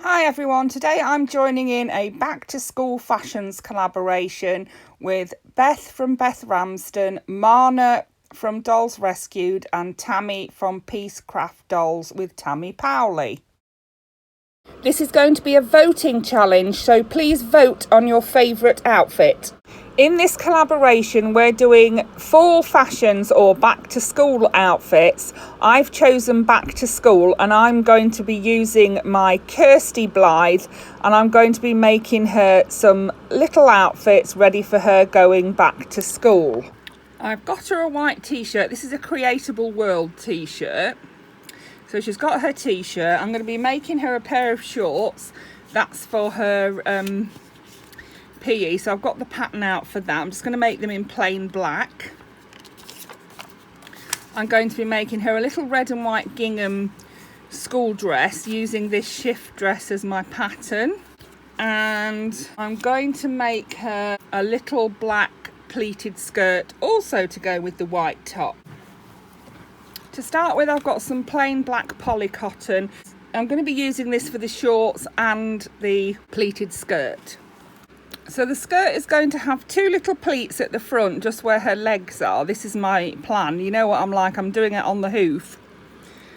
Hi everyone, today I'm joining in a back to school fashions collaboration with Beth from Beth Ramsden, Marna from Dolls Rescued and Tammy from Peacecraft Dolls with Tammy Powley. This is going to be a voting challenge, so please vote on your favourite outfit. In this collaboration, we're doing fall fashions or back to school outfits. I've chosen back to school and I'm going to be using my Kirsty Blythe and I'm going to be making her some little outfits ready for her going back to school. I've got her a white t-shirt. This is a Creatable World t-shirt. So she's got her t-shirt. I'm going to be making her a pair of shorts. That's for her PE, so I've got the pattern out for that. I'm just going to make them in plain black. I'm going to be making her a little red and white gingham school dress using this shift dress as my pattern, and I'm going to make her a little black pleated skirt also to go with the white top. To start with, I've got some plain black poly cotton. I'm going to be using this for the shorts and the pleated skirt. So the skirt is going to have two little pleats at the front, just where her legs are. This is my plan. You know what I'm like, I'm doing it on the hoof.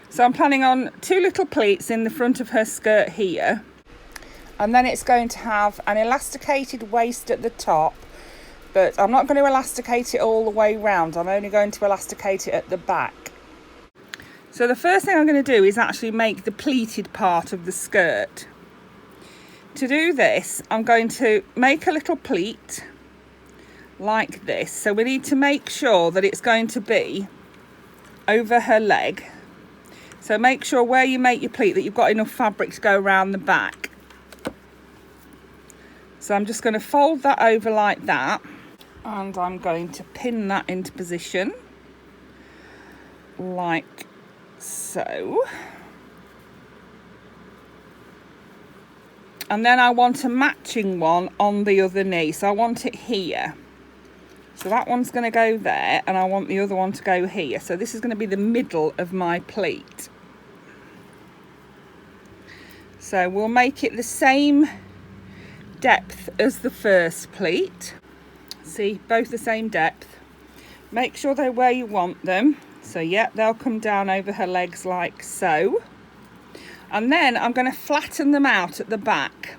So I'm planning on two little pleats in the front of her skirt here. And then it's going to have an elasticated waist at the top, but I'm not going to elasticate it all the way round. I'm only going to elasticate it at the back. So the first thing I'm going to do is actually make the pleated part of the skirt. To do this, I'm going to make a little pleat like this. So we need to make sure that it's going to be over her leg. So make sure where you make your pleat that you've got enough fabric to go around the back. So I'm just going to fold that over like that. And I'm going to pin that into position like so. And then I want a matching one on the other knee. So I want it here. So that one's going to go there and I want the other one to go here. So this is going to be the middle of my pleat. So we'll make it the same depth as the first pleat. See, both the same depth. Make sure they're where you want them. So yeah, they'll come down over her legs like so. And then I'm going to flatten them out at the back.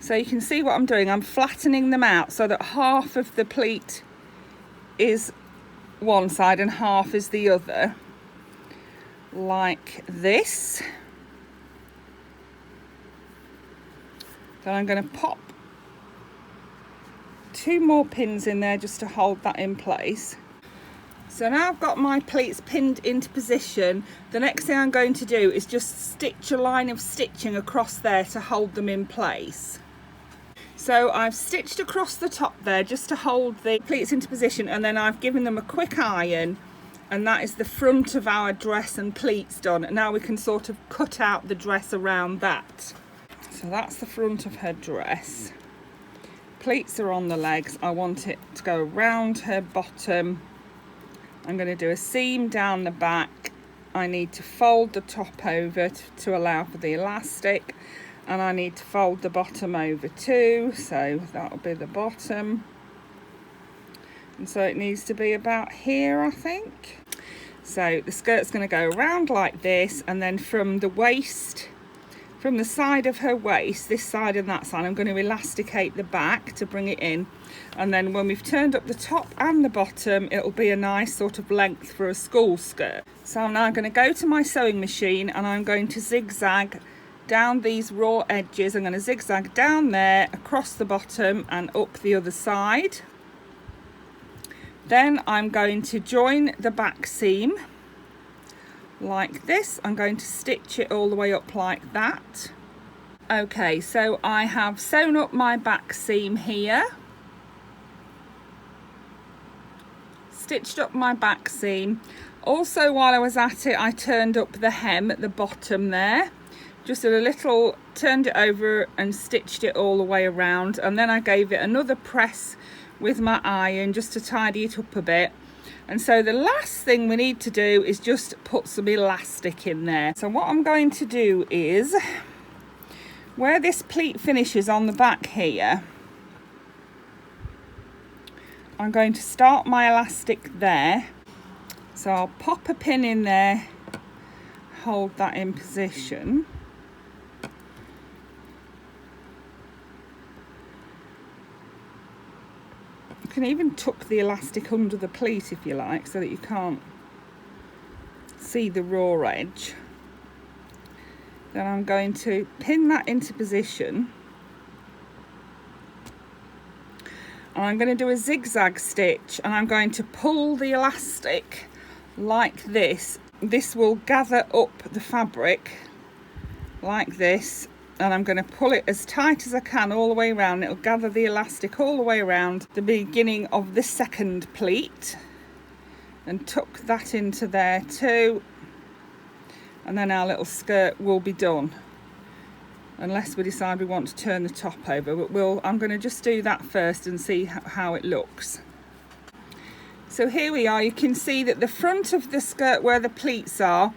So you can see what I'm doing. I'm flattening them out so that half of the pleat is one side and half is the other. Like this. Then I'm going to pop two more pins in there just to hold that in place. So now I've got my pleats pinned into position. The next thing I'm going to do is just stitch a line of stitching across there to hold them in place. So I've stitched across the top there just to hold the pleats into position, and then I've given them a quick iron, and that is the front of our dress and pleats done. And now we can sort of cut out the dress around that. So that's the front of her dress. Pleats are on the legs. I want it to go around her bottom. I'm going to do a seam down the back. I need to fold the top over to allow for the elastic, and I need to fold the bottom over too, so that'll be the bottom. And so it needs to be about here, I think. So the skirt's going to go around like this, and then from the waist, from the side of her waist, this side and that side, I'm going to elasticate the back to bring it in. And then when we've turned up the top and the bottom, it'll be a nice sort of length for a school skirt. So I'm now going to go to my sewing machine and I'm going to zigzag down these raw edges. I'm going to zigzag down there, across the bottom and up the other side. Then I'm going to join the back seam like this. I'm going to stitch it all the way up like that. Okay, so I have sewn up my back seam here. Stitched up my back seam. Also, while I was at it, I turned up the hem at the bottom there. Just did a little, turned it over and stitched it all the way around. And then I gave it another press with my iron just to tidy it up a bit. And so the last thing we need to do is just put some elastic in there. So what I'm going to do is Where this pleat finishes on the back here, I'm going to start my elastic there. So I'll pop a pin in there, hold that in position. You can even tuck the elastic under the pleat if you like, so that you can't see the raw edge. Then I'm going to pin that into position, and I'm going to do a zigzag stitch, and I'm going to pull the elastic like this. This will gather up the fabric like this, and I'm going to pull it as tight as I can all the way around. It'll gather the elastic all the way around the beginning of the second pleat, and tuck that into there too. And then our little skirt will be done, unless we decide we want to turn the top over, but I'm going to just do that first and see how it looks. So here we are. You can see that the front of the skirt where the pleats are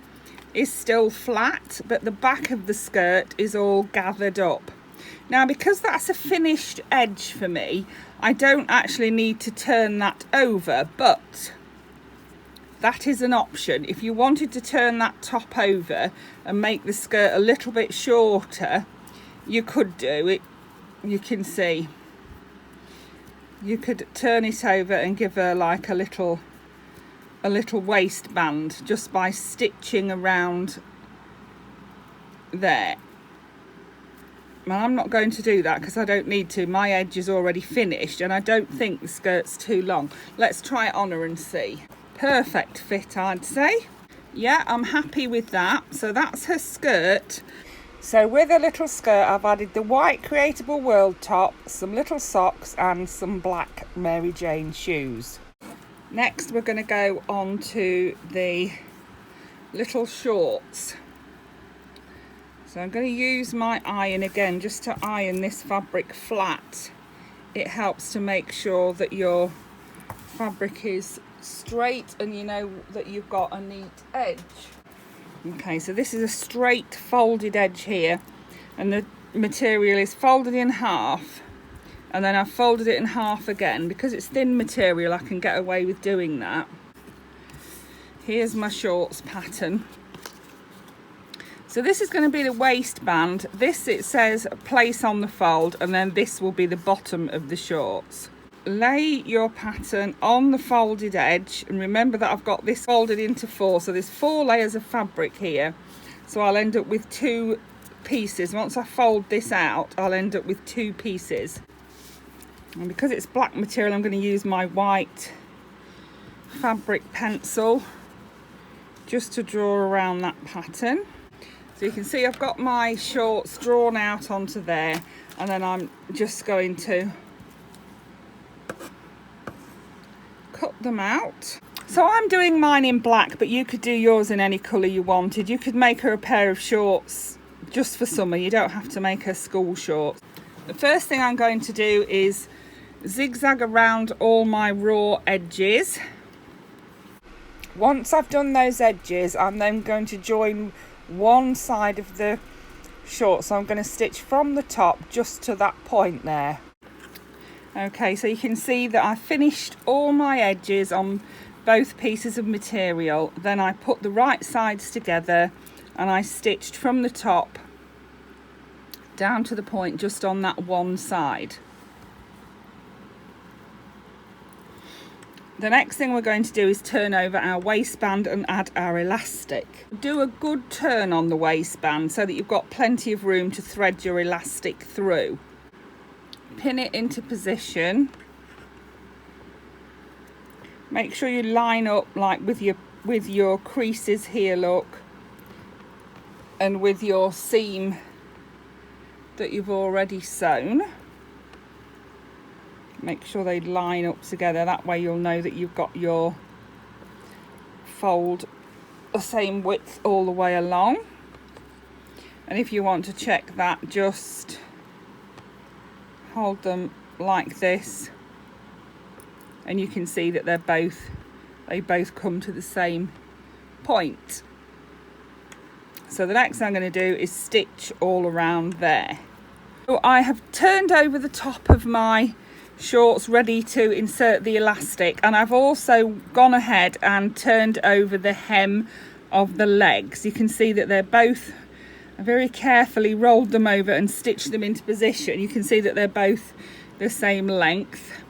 is still flat, but the back of the skirt is all gathered up. Now, because that's a finished edge for me, I don't actually need to turn that over, but that is an option. If you wanted to turn that top over and make the skirt a little bit shorter, you could do it. You can see you could turn it over and give her like a little waistband just by stitching around there. Well, I'm not going to do that because I don't need to. My edge is already finished and I don't think the skirt's too long. Let's try it on her and see. Perfect fit, I'd say. Yeah, I'm happy with that. So that's her skirt. So with a little skirt, I've added the white Creatable World top, some little socks and some black Mary Jane shoes. Next, we're going to go on to the little shorts. So I'm going to use my iron again just to iron this fabric flat. It helps to make sure that your fabric is straight and you know that you've got a neat edge. Okay, so this is a straight folded edge here, and the material is folded in half, and then I've folded it in half again. Because it's thin material, I can get away with doing that. Here's my shorts pattern. So this is going to be the waistband. This, it says place on the fold, and then this will be the bottom of the shorts. Lay your pattern on the folded edge, and remember that I've got this folded into 4, so there's 4 layers of fabric here, so I'll end up with 2 pieces. Once I fold this out, I'll end up with 2 pieces, and because it's black material, I'm going to use my white fabric pencil just to draw around that pattern. So you can see I've got my shorts drawn out onto there, and then I'm just going to cut them out. So I'm doing mine in black, but you could do yours in any colour you wanted. You could make her a pair of shorts just for summer. You don't have to make her school shorts. The first thing I'm going to do is zigzag around all my raw edges. Once I've done those edges, I'm then going to join one side of the short. So I'm going to stitch from the top just to that point there. Okay, so you can see that I finished all my edges on both pieces of material. Then I put the right sides together and I stitched from the top down to the point just on that one side. The next thing we're going to do is turn over our waistband and add our elastic. Do a good turn on the waistband so that you've got plenty of room to thread your elastic through. Pin it into position. Make sure you line up like with your creases here, look, and with your seam that you've already sewn. Make sure they line up together, that way you'll know that you've got your fold the same width all the way along. And if you want to check that, just hold them like this and you can see that they both come to the same point. So the next thing I'm going to do is stitch all around there. So I have turned over the top of my shorts ready to insert the elastic, and I've also gone ahead and turned over the hem of the legs. You can see that they're both, I very carefully rolled them over and stitched them into position. You can see that they're both the same length.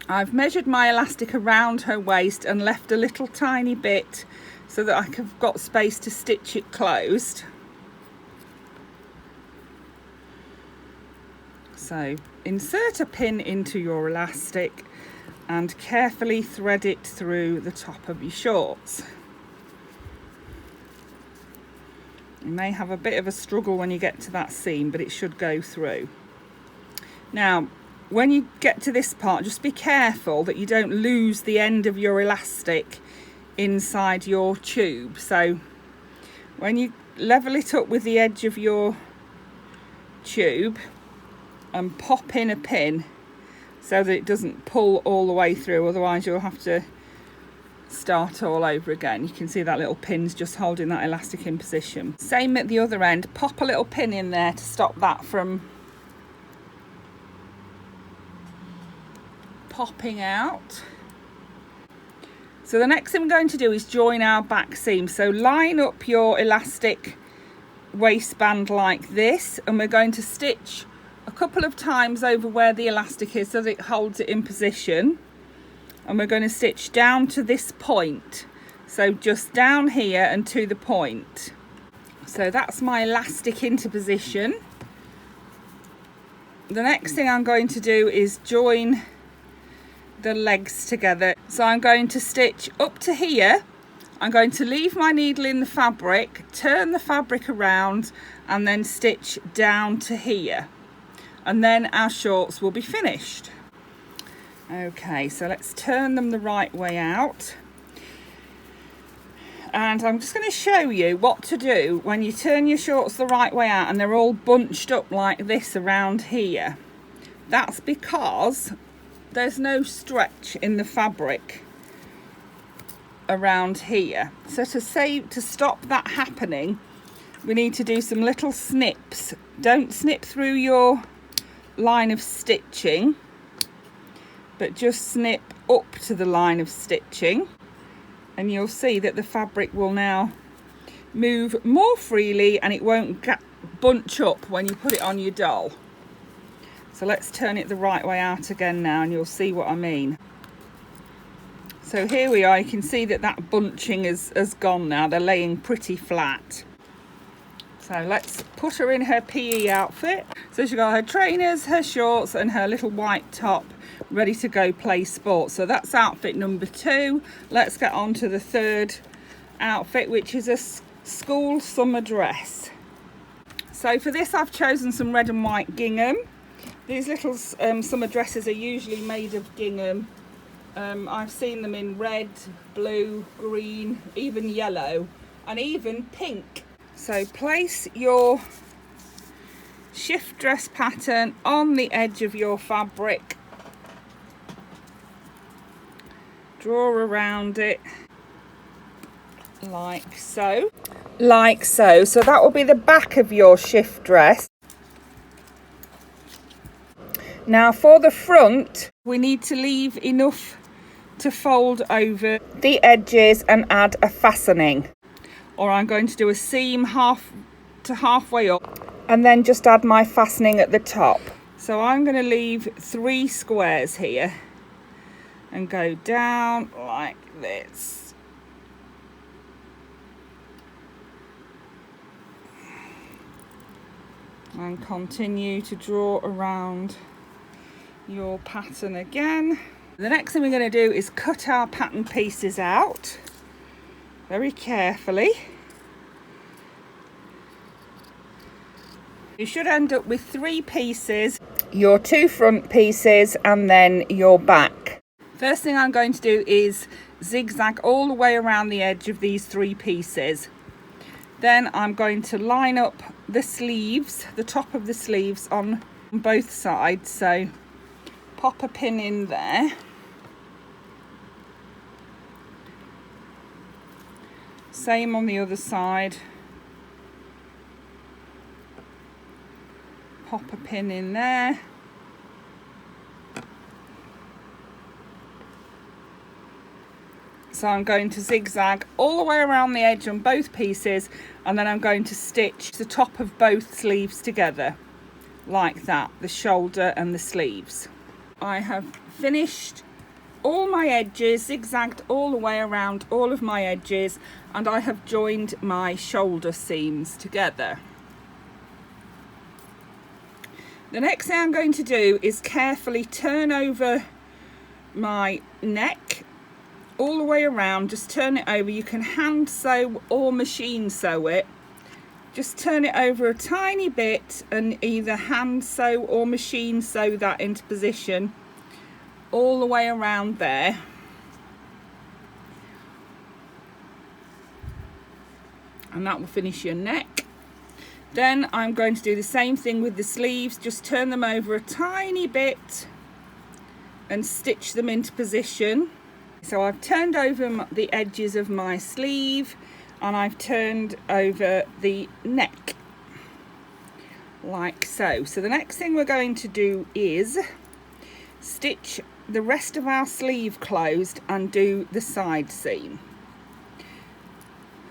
I've measured my elastic around her waist and left a little tiny bit so that I've got space to stitch it closed. So insert a pin into your elastic and carefully thread it through the top of your shorts. You may have a bit of a struggle when you get to that seam, but it should go through. Now, when you get to this part, just be careful that you don't lose the end of your elastic inside your tube. So when you level it up with the edge of your tube and pop in a pin so that it doesn't pull all the way through, otherwise you'll have to start all over again. You can see that little pin's just holding that elastic in position. Same at the other end, pop a little pin in there to stop that from popping out. So the next thing we're going to do is join our back seam. So line up your elastic waistband like this, and we're going to stitch a couple of times over where the elastic is so that it holds it in position, and we're going to stitch down to this point, so just down here and to the point. So that's my elastic into position. The next thing I'm going to do is join the legs together. So I'm going to stitch up to here. I'm going to leave my needle in the fabric, turn the fabric around, and then stitch down to here, and then our shorts will be finished. Okay, so let's turn them the right way out, and I'm just going to show you what to do when you turn your shorts the right way out and they're all bunched up like this around here. That's because there's no stretch in the fabric around here. So to stop that happening, we need to do some little snips. Don't snip through your line of stitching, but just snip up to the line of stitching, and you'll see that the fabric will now move more freely and it won't bunch up when you put it on your doll. So let's turn it the right way out again now, and you'll see what I mean. So here we are, you can see that that bunching has gone now. They're laying pretty flat. So let's put her in her PE outfit. So she's got her trainers, her shorts and her little white top ready to go play sports. So that's outfit number 2. Let's get on to the third outfit, which is a school summer dress. So for this I've chosen some red and white gingham. These little summer dresses are usually made of gingham. I've seen them in red, blue, green, even yellow, and even pink. So place your shift dress pattern on the edge of your fabric. Draw around it like so. Like so. So that will be the back of your shift dress. Now for the front, we need to leave enough to fold over the edges and add a fastening. Or I'm going to do a seam halfway up and then just add my fastening at the top. So I'm going to leave 3 squares here and go down like this. And continue to draw around your pattern again. The next thing we're going to do is cut our pattern pieces out very carefully. You should end up with 3 pieces, your 2 front pieces and then your back. First thing I'm going to do is zigzag all the way around the edge of these 3 pieces. Then I'm going to line up the sleeves, the top of the sleeves on both sides. So pop a pin in there Same on the other side. Pop a pin in there. So I'm going to zigzag all the way around the edge on both pieces, and then I'm going to stitch the top of both sleeves together like that, the shoulder and the sleeves. I have finished all my edges, zigzagged all the way around all of my edges, and I have joined my shoulder seams together. The next thing I'm going to do is carefully turn over my neck all the way around. Just turn it over. You can hand sew or machine sew it. Just turn it over a tiny bit and either hand sew or machine sew that into position all the way around there. And that will finish your neck. Then I'm going to do the same thing with the sleeves. Just turn them over a tiny bit and stitch them into position. So I've turned over the edges of my sleeve and I've turned over the neck like so. So the next thing we're going to do is stitch the rest of our sleeve closed and do the side seam.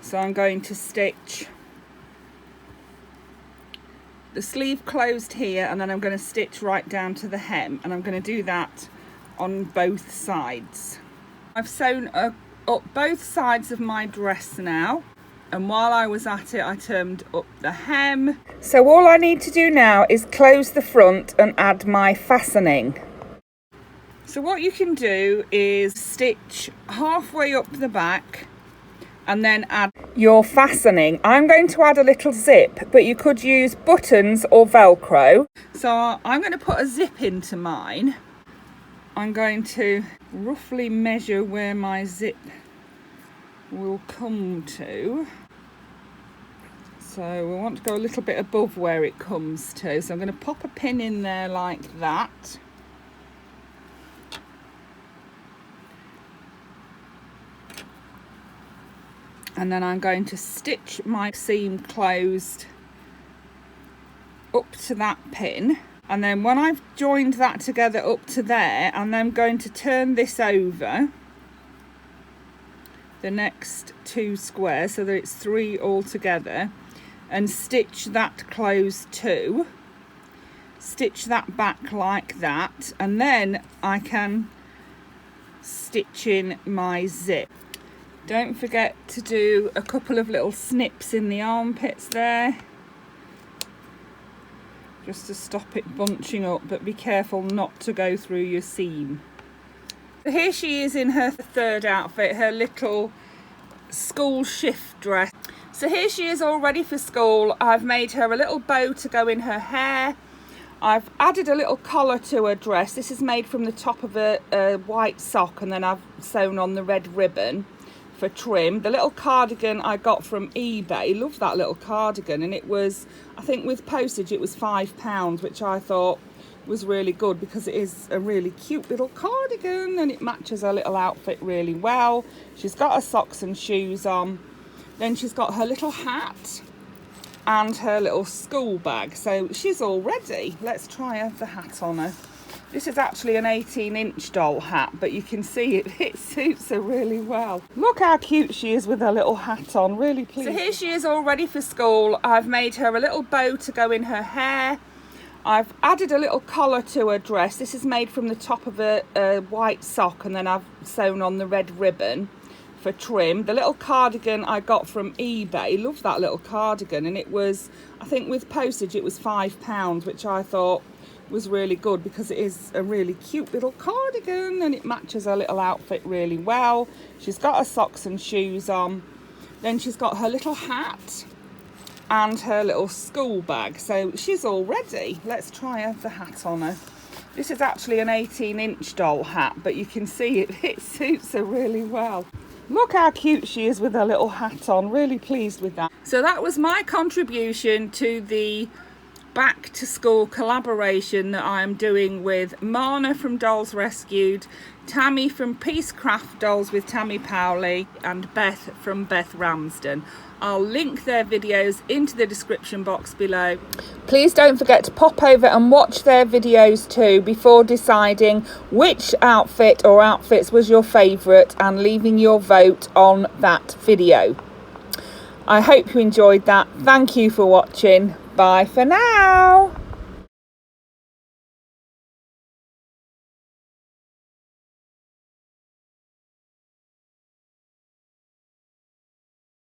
So I'm going to stitch the sleeve closed here, and then I'm going to stitch right down to the hem, and I'm going to do that on both sides. I've sewn up both sides of my dress now, and while I was at it I turned up the hem. So all I need to do now is close the front and add my fastening. So what you can do is stitch halfway up the back and then add your fastening. I'm going to add a little zip, but you could use buttons or Velcro. So I'm going to put a zip into mine. I'm going to roughly measure where my zip will come to. So we want to go a little bit above where it comes to. So I'm going to pop a pin in there like that. And then I'm going to stitch my seam closed up to that pin. And then when I've joined that together up to there, I'm then going to turn this over the next 2 squares so that it's 3 all together, and stitch that closed too. Stitch that back like that, and then I can stitch in my zip. Don't forget to do a couple of little snips in the armpits there, just to stop it bunching up, but be careful not to go through your seam. So here she is in her third outfit, her little school shift dress. So here she is all ready for school. I've made her a little bow to go in her hair. I've added a little collar to her dress. This is made from the top of a white sock, and then I've sewn on the red ribbon for trim. The little cardigan I got from eBay. Love that little cardigan, and it was, I think with postage it was £5, which I thought was really good because it is a really cute little cardigan and it matches her little outfit really well. She's got her socks and shoes on. Then she's got her little hat and her little school bag. So she's all ready. Let's try the hat on her. This is actually an 18-inch doll hat, but you can see it suits her really well. Look how cute she is with her little hat on, really pleased. So here she is all ready for school. I've made her a little bow to go in her hair. I've added a little collar to her dress. This is made from the top of a white sock, and then I've sewn on the red ribbon for trim. The little cardigan I got from eBay. Love that little cardigan, and it was, I think with postage it was £5, which I thought was really good because it is a really cute little cardigan and it matches her little outfit really well. She's got her socks and shoes on. Then she's got her little hat and her little school bag. So she's all ready. Let's try the hat on her. This is actually an 18-inch doll hat, but you can see it suits her really well. Look how cute she is with her little hat on. Really pleased with that. So that was my contribution to the back to school collaboration that I am doing with Mana from Dolls Rescued, Tammy from Peacecraft Dolls with Tammy Powley, and Beth from Beth Ramsden. I'll link their videos into the description box below. Please don't forget to pop over and watch their videos too before deciding which outfit or outfits was your favourite and leaving your vote on that video. I hope you enjoyed that. Thank you for watching. Bye for now.